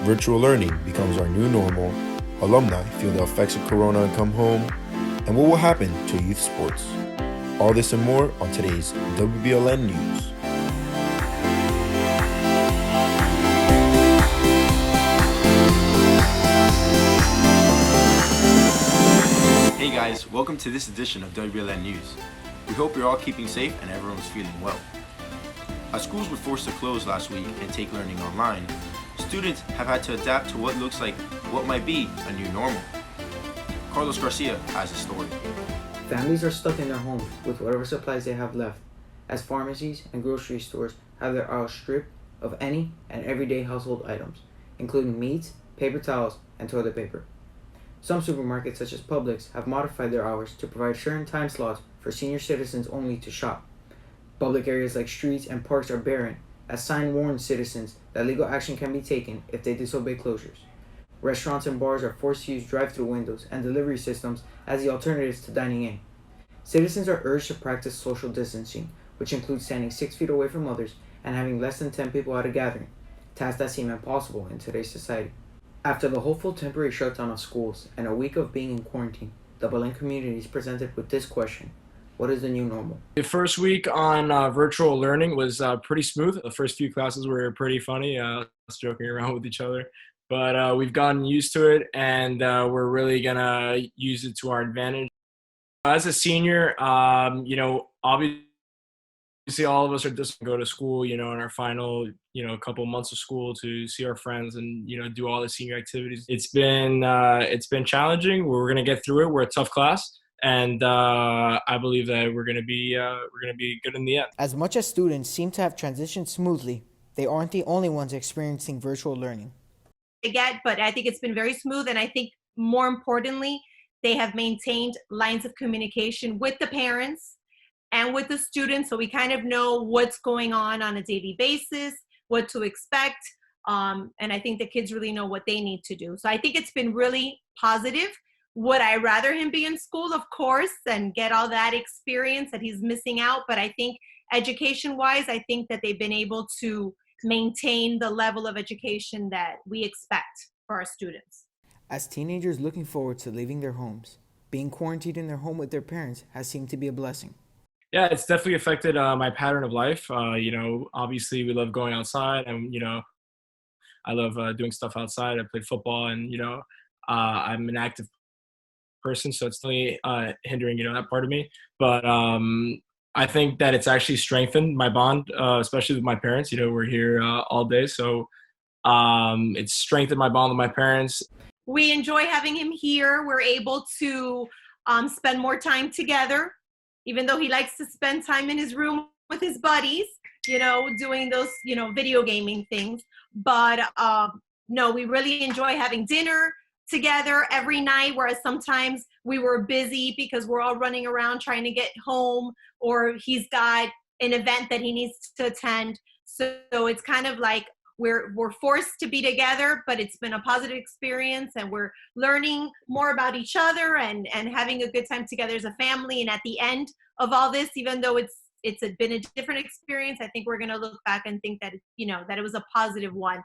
Virtual learning becomes our new normal, alumni feel the effects of Corona and come home, and what will happen to youth sports? All this and more on today's WBLN News. Hey guys, welcome to this edition of WBLN News. We hope you're all keeping safe and everyone's feeling well. As schools were forced to close last week and take learning online, students have had to adapt to what looks like what might be a new normal. Carlos Garcia has a story. Families are stuck in their homes with whatever supplies they have left, as pharmacies and grocery stores have their aisles stripped of any and everyday household items, including meat, paper towels, and toilet paper. Some supermarkets, such as Publix, have modified their hours to provide certain time slots for senior citizens only to shop. Public areas like streets and parks are barren, as sign warns citizens that legal action can be taken if they disobey closures. Restaurants and bars are forced to use drive-through windows and delivery systems as the alternatives to dining in. Citizens are urged to practice social distancing, which includes standing 6 feet away from others and having less than 10 people at a gathering, tasks that seem impossible in today's society. After the hopeful temporary shutdown of schools and a week of being in quarantine, the Belen community is presented with this question: what is the new normal? The first week on virtual learning was pretty smooth. The first few classes were pretty funny, us joking around with each other. But we've gotten used to it, and we're really going to use it to our advantage. As a senior, obviously all of us are just going to go to school, in our final, couple months of school to see our friends and, do all the senior activities. It's been challenging. We're going to get through it. We're a tough class. And I believe that we're gonna be good in the end. As much as students seem to have transitioned smoothly, they aren't the only ones experiencing virtual learning. But I think it's been very smooth, and I think more importantly, they have maintained lines of communication with the parents and with the students, so we kind of know what's going on a daily basis, what to expect, and I think the kids really know what they need to do. So I think it's been really positive. Would I rather him be in school, of course, and get all that experience that he's missing out? But I think education-wise, I think that they've been able to maintain the level of education that we expect for our students. As teenagers looking forward to leaving their homes, being quarantined in their home with their parents has seemed to be a blessing. Yeah, it's definitely affected my pattern of life. Obviously we love going outside, and, I love doing stuff outside. I play football, and, I'm an active person, so it's definitely hindering, that part of me. But I think that it's actually strengthened my bond, especially with my parents. We're here all day, so it's strengthened my bond with my parents. We enjoy having him here. We're able to spend more time together, even though he likes to spend time in his room with his buddies, doing those, video gaming things. But no, we really enjoy having dinner together every night, whereas sometimes we were busy because we're all running around trying to get home, or he's got an event that he needs to attend. So it's kind of like we're forced to be together, but it's been a positive experience, and we're learning more about each other and having a good time together as a family. And at the end of all this, even though it's been a different experience, I think we're going to look back and think that, that it was a positive one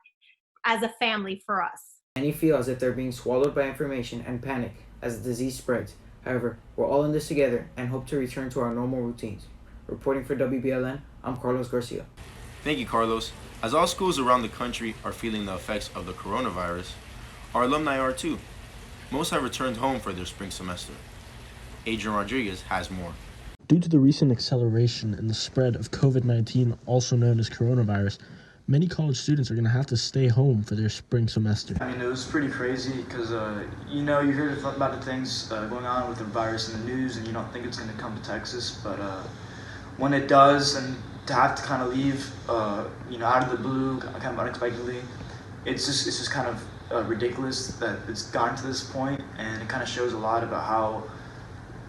as a family for us. Many feel as if they're being swallowed by information and panic as the disease spreads. However, we're all in this together and hope to return to our normal routines. Reporting for WBLN, I'm Carlos Garcia. Thank you, Carlos. As all schools around the country are feeling the effects of the coronavirus, our alumni are too. Most have returned home for their spring semester. Adrian Rodriguez has more. Due to the recent acceleration in the spread of COVID-19, also known as coronavirus, many college students are going to have to stay home for their spring semester. I mean, it was pretty crazy because, you hear about the things going on with the virus in the news, and you don't think it's going to come to Texas. But when it does, and to have to kind of leave, out of the blue, kind of unexpectedly, it's just kind of ridiculous that it's gotten to this point, and it kind of shows a lot about how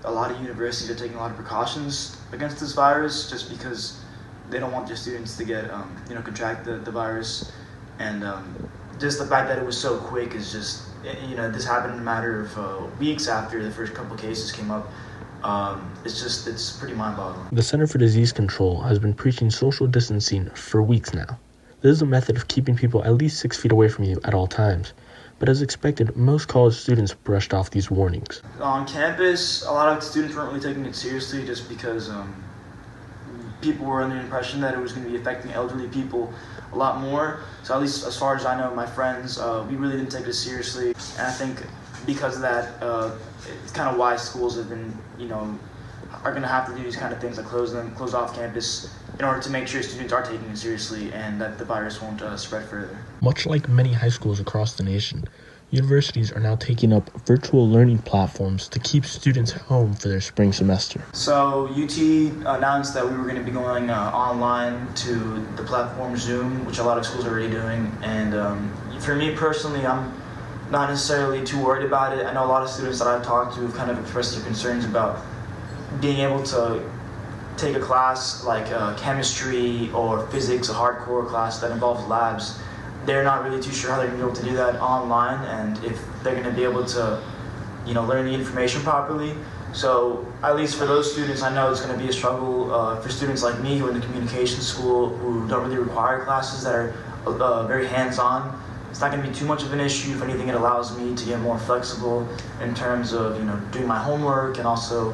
a lot of universities are taking a lot of precautions against this virus, just because they don't want their students to get, contract the virus. And just the fact that it was so quick is just, this happened in a matter of weeks after the first couple of cases came up. It's pretty mind-boggling. The Center for Disease Control has been preaching social distancing for weeks now. This is a method of keeping people at least 6 feet away from you at all times. But as expected, most college students brushed off these warnings. On campus, a lot of students weren't really taking it seriously just because people were under the impression that it was going to be affecting elderly people a lot more. So at least as far as I know, my friends, we really didn't take it seriously. And I think because of that, it's kind of why schools have been, are going to have to do these kind of things like close off campus in order to make sure students are taking it seriously and that the virus won't spread further. Much like many high schools across the nation, universities are now taking up virtual learning platforms to keep students home for their spring semester. So UT announced that we were going to be going online to the platform Zoom, which a lot of schools are already doing. And for me personally, I'm not necessarily too worried about it. I know a lot of students that I've talked to have kind of expressed their concerns about being able to take a class like chemistry or physics, a hardcore class that involves labs. They're not really too sure how they're going to be able to do that online and if they're going to be able to, learn the information properly. So at least for those students, I know it's going to be a struggle. For students like me who are in the communication school who don't really require classes that are very hands-on, it's not going to be too much of an issue. If anything, it allows me to get more flexible in terms of, doing my homework and also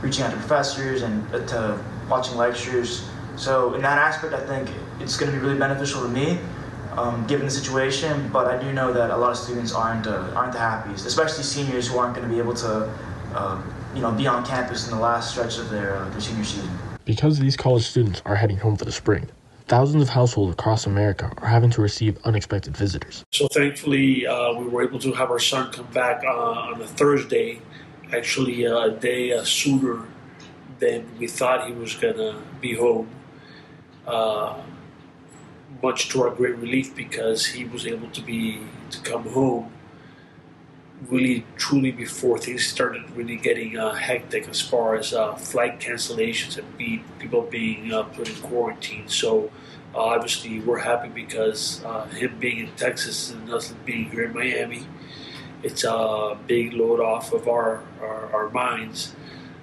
reaching out to professors and to watching lectures. So in that aspect, I think it's going to be really beneficial to me, given the situation. But I do know that a lot of students aren't the happiest, especially seniors who aren't going to be able to, be on campus in the last stretch of their senior season. Because these college students are heading home for the spring, thousands of households across America are having to receive unexpected visitors. So thankfully, we were able to have our son come back on a Thursday, actually a day sooner than we thought he was going to be home, much to our great relief because he was able to come home really truly before things started really getting hectic as far as flight cancellations and people being put in quarantine. So obviously we're happy because him being in Texas and us being here in Miami, it's a big load off of our minds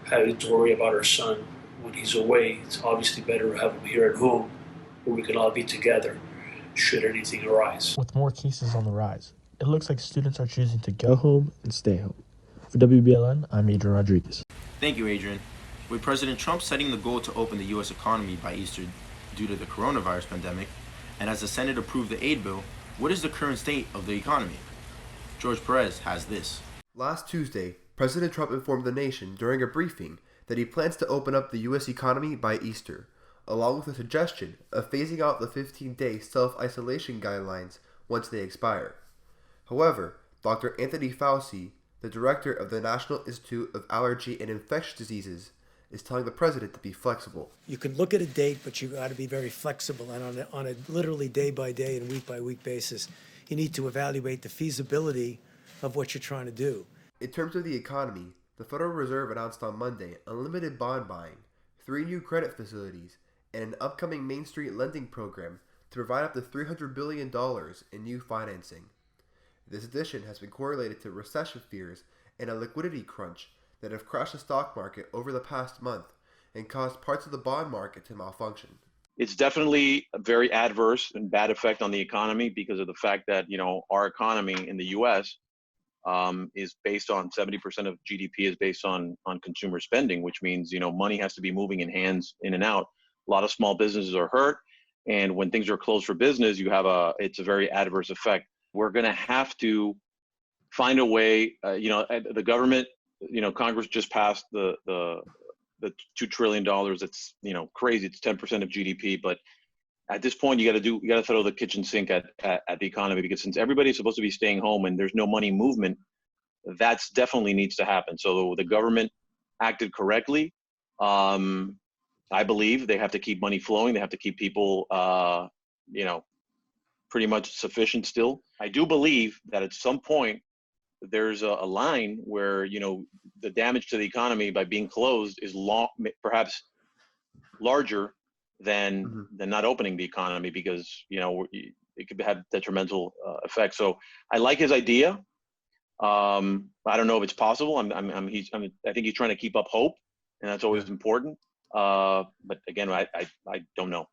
having to worry about our son when he's away. It's obviously better to have him here at home where we can all be together should anything arise. With more cases on the rise, it looks like students are choosing to go home and stay home. For WBLN, I'm Adrian Rodriguez. Thank you, Adrian. With President Trump setting the goal to open the U.S. economy by Easter due to the coronavirus pandemic, and as the Senate approved the aid bill, what is the current state of the economy? George Perez has this. Last Tuesday, President Trump informed the nation during a briefing that he plans to open up the U.S. economy by Easter, along with a suggestion of phasing out the 15-day self-isolation guidelines once they expire. However, Dr. Anthony Fauci, the director of the National Institute of Allergy and Infectious Diseases, is telling the president to be flexible. You can look at a date, but you got to be very flexible, and on a literally day-by-day and week-by-week basis, you need to evaluate the feasibility of what you're trying to do. In terms of the economy, the Federal Reserve announced on Monday unlimited bond buying, 3 new credit facilities, and an upcoming Main Street lending program to provide up to $300 billion in new financing. This addition has been correlated to recession fears and a liquidity crunch that have crashed the stock market over the past month and caused parts of the bond market to malfunction. It's definitely a very adverse and bad effect on the economy because of the fact that, our economy in the U.S. Is based on 70% of GDP is based on consumer spending, which means, money has to be moving in hands in and out. A lot of small businesses are hurt. And when things are closed for business, it's a very adverse effect. We're going to have to find a way, the government, Congress just passed the $2 trillion. It's, crazy. It's 10% of GDP. But at this point, you got to throw the kitchen sink at the economy, because since everybody's supposed to be staying home and there's no money movement, that's definitely needs to happen. So the government acted correctly. I believe they have to keep money flowing. They have to keep people, pretty much sufficient still. I do believe that at some point there's a line where, the damage to the economy by being closed is perhaps larger than not opening the economy, because, it could have detrimental effects. So I like his idea. I don't know if it's possible. I think he's trying to keep up hope, and that's always important. But again, I don't know.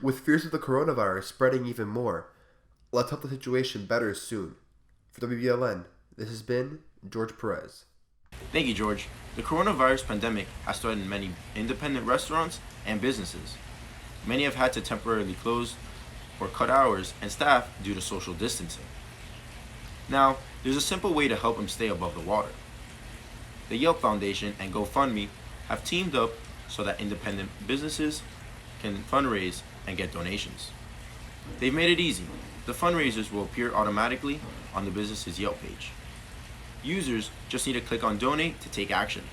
With fears of the coronavirus spreading even more, let's hope the situation betters soon. For WBLN, this has been George Perez. Thank you, George. The coronavirus pandemic has threatened many independent restaurants and businesses. Many have had to temporarily close or cut hours and staff due to social distancing. Now, there's a simple way to help them stay above the water. The Yelp Foundation and GoFundMe have teamed up so that independent businesses can fundraise and get donations. They've made it easy. The fundraisers will appear automatically on the business's Yelp page. Users just need to click on donate to take action.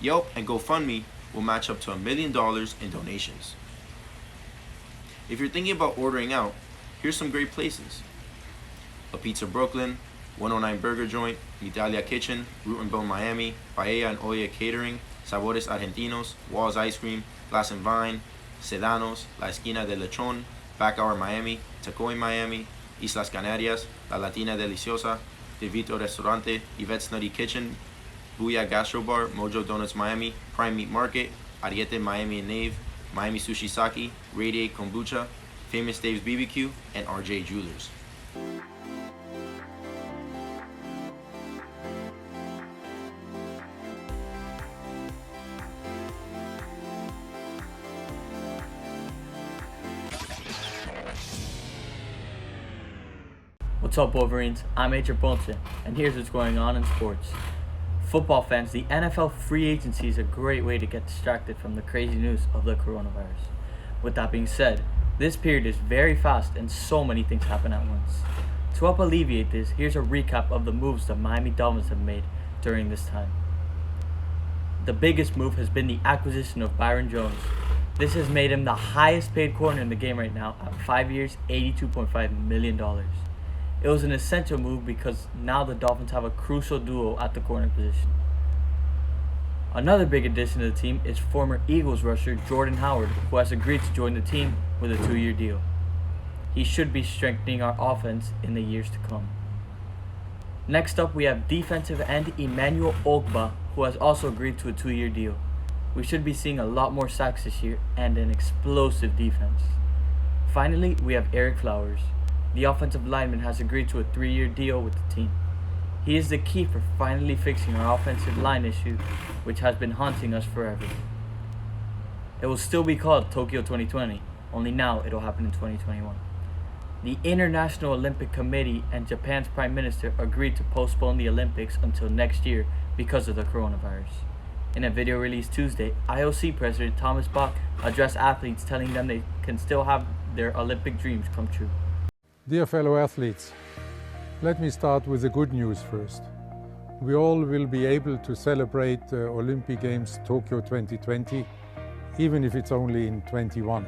Yelp and GoFundMe will match up to $1 million in donations. If you're thinking about ordering out, here's some great places. La Pizza Brooklyn, 109 Burger Joint, Italia Kitchen, Root and Bone Miami, Paella and Olla Catering, Sabores Argentinos, Walls Ice Cream, Glass and Vine, Sedanos, La Esquina de Lechon, Back Hour Miami, Tacoy Miami, Islas Canarias, La Latina Deliciosa, De Vito Restaurante, Yvette's Nutty Kitchen, Booyah Gastro Bar, Mojo Donuts Miami, Prime Meat Market, Ariete Miami and Nave, Miami Sushi Saki, Radiate Kombucha, Famous Dave's BBQ, and RJ Jewelers. What's up, Wolverines? I'm Major Ponce, and here's what's going on in sports. Football fans, the NFL free agency is a great way to get distracted from the crazy news of the coronavirus. With that being said, this period is very fast and so many things happen at once. To help alleviate this, here's a recap of the moves the Miami Dolphins have made during this time. The biggest move has been the acquisition of Byron Jones. This has made him the highest paid corner in the game right now at 5 years, $82.5 million. It was an essential move because now the Dolphins have a crucial duo at the corner position. Another big addition to the team is former Eagles rusher Jordan Howard, who has agreed to join the team with a 2-year deal. He should be strengthening our offense in the years to come. Next up, we have defensive end Emmanuel Ogba, who has also agreed to a 2-year deal. We should be seeing a lot more sacks this year and an explosive defense. Finally, we have Eric Flowers. The offensive lineman has agreed to a 3-year deal with the team. He is the key for finally fixing our offensive line issue, which has been haunting us forever. It will still be called Tokyo 2020, only now it'll happen in 2021. The International Olympic Committee and Japan's Prime Minister agreed to postpone the Olympics until next year because of the coronavirus. In a video released Tuesday, IOC President Thomas Bach addressed athletes, telling them they can still have their Olympic dreams come true. Dear fellow athletes, let me start with the good news first. We all will be able to celebrate the Olympic Games Tokyo 2020, even if it's only in 21.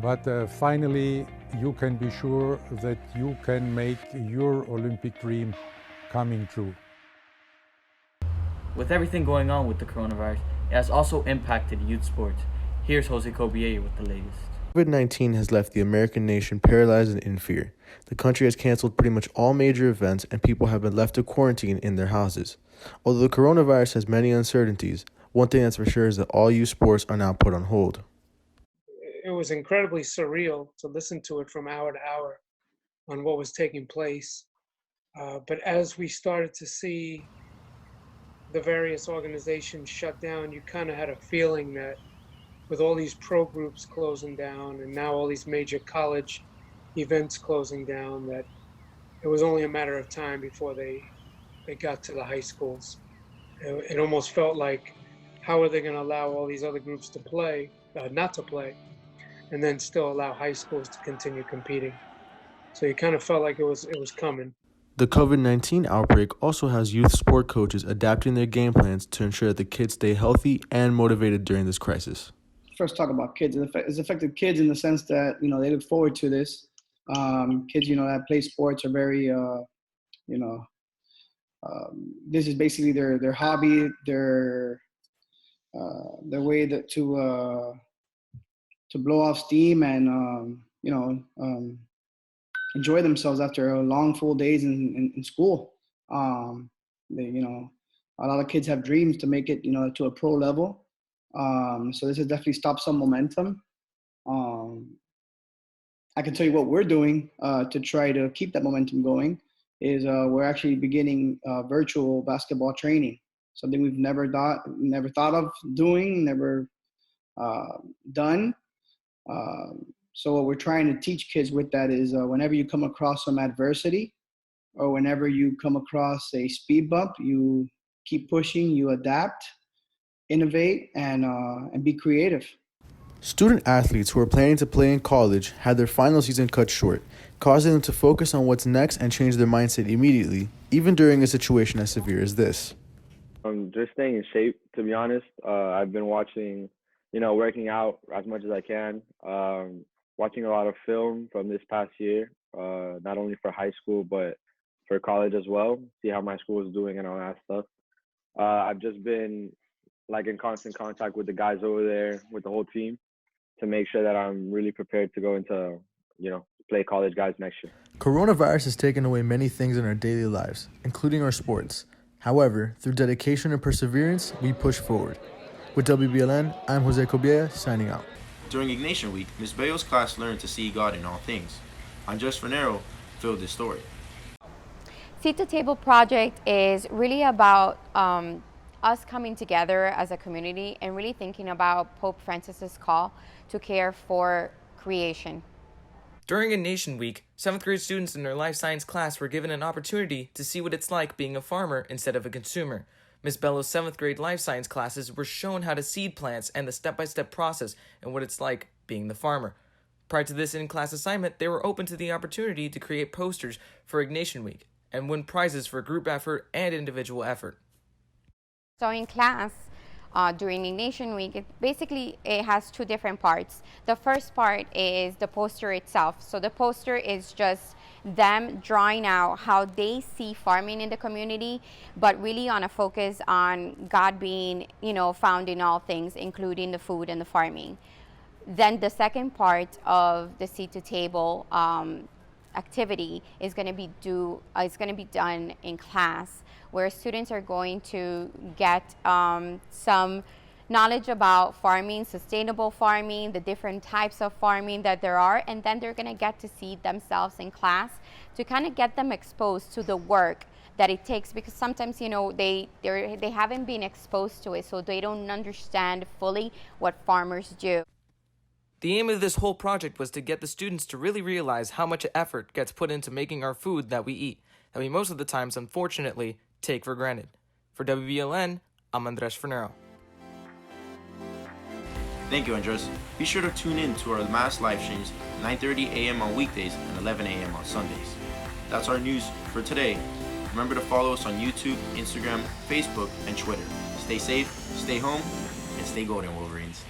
But finally, you can be sure that you can make your Olympic dream coming true. With everything going on with the coronavirus, it has also impacted youth sports. Here's Jose Cobiella with the latest. COVID-19 has left the American nation paralyzed and in fear. The country has canceled pretty much all major events, and people have been left to quarantine in their houses. Although the coronavirus has many uncertainties, one thing that's for sure is that all youth sports are now put on hold. It was incredibly surreal to listen to it from hour to hour on what was taking place. But as we started to see the various organizations shut down, you kind of had a feeling that with all these pro groups closing down and now all these major college events closing down, that it was only a matter of time before they got to the high schools. It almost felt like, how are they going to allow all these other groups to play, not to play, and then still allow high schools to continue competing? So you kind of felt like it was coming. The COVID-19 outbreak also has youth sport coaches adapting their game plans to ensure that the kids stay healthy and motivated during this crisis. First, talk about kids. It's affected kids in the sense that, they look forward to this. Kids, that play sports are very, this is basically their hobby, their way to blow off steam and, enjoy themselves after a long, full days in school. A lot of kids have dreams to make it, to a pro level. So this has definitely stopped some momentum. Um, I can tell you what we're doing to try to keep that momentum going is we're actually beginning virtual basketball training, something we've never thought of doing, never done. So what we're trying to teach kids with that is whenever you come across some adversity or whenever you come across a speed bump, you keep pushing, you adapt, innovate, and be creative. Student athletes who are planning to play in college had their final season cut short, causing them to focus on what's next and change their mindset immediately, even during a situation as severe as this. Just staying in shape, to be honest. I've been watching, working out as much as I can. Watching a lot of film from this past year, not only for high school, but for college as well. See how my school is doing and all that stuff. I've just been in constant contact with the guys over there, with the whole team, to make sure that I'm really prepared to go into, play college guys next year. Coronavirus has taken away many things in our daily lives, including our sports. However, through dedication and perseverance, we push forward. With WBLN, I'm Jose Cobiella, signing out. During Ignatian Week, Ms. Bayo's class learned to see God in all things. Andres Fernero filled this story. Seat to Table project is really about us coming together as a community and really thinking about Pope Francis's call to care for creation. During Ignatian Week, 7th grade students in their life science class were given an opportunity to see what it's like being a farmer instead of a consumer. Ms. Bello's 7th grade life science classes were shown how to seed plants and the step-by-step process and what it's like being the farmer. Prior to this in-class assignment, they were open to the opportunity to create posters for Ignatian Week and win prizes for group effort and individual effort. So in class, during Ignatian Week, it has two different parts. The first part is the poster itself. So the poster is just them drawing out how they see farming in the community, but really on a focus on God being, found in all things, including the food and the farming. Then the second part of the Seat to Table activity is going to be done in class, where students are going to get some knowledge about farming, sustainable farming, the different types of farming that there are, and then they're going to get to see themselves in class to kind of get them exposed to the work that it takes, because sometimes they haven't been exposed to it, so they don't understand fully what farmers do. The aim of this whole project was to get the students to really realize how much effort gets put into making our food that we eat, that we most of the times, unfortunately, take for granted. For WBLN, I'm Andres Fernero. Thank you, Andres. Be sure to tune in to our mass live streams 9:30 a.m. on weekdays and 11 a.m. on Sundays. That's our news for today. Remember to follow us on YouTube, Instagram, Facebook, and Twitter. Stay safe, stay home, and stay golden, Wolverines.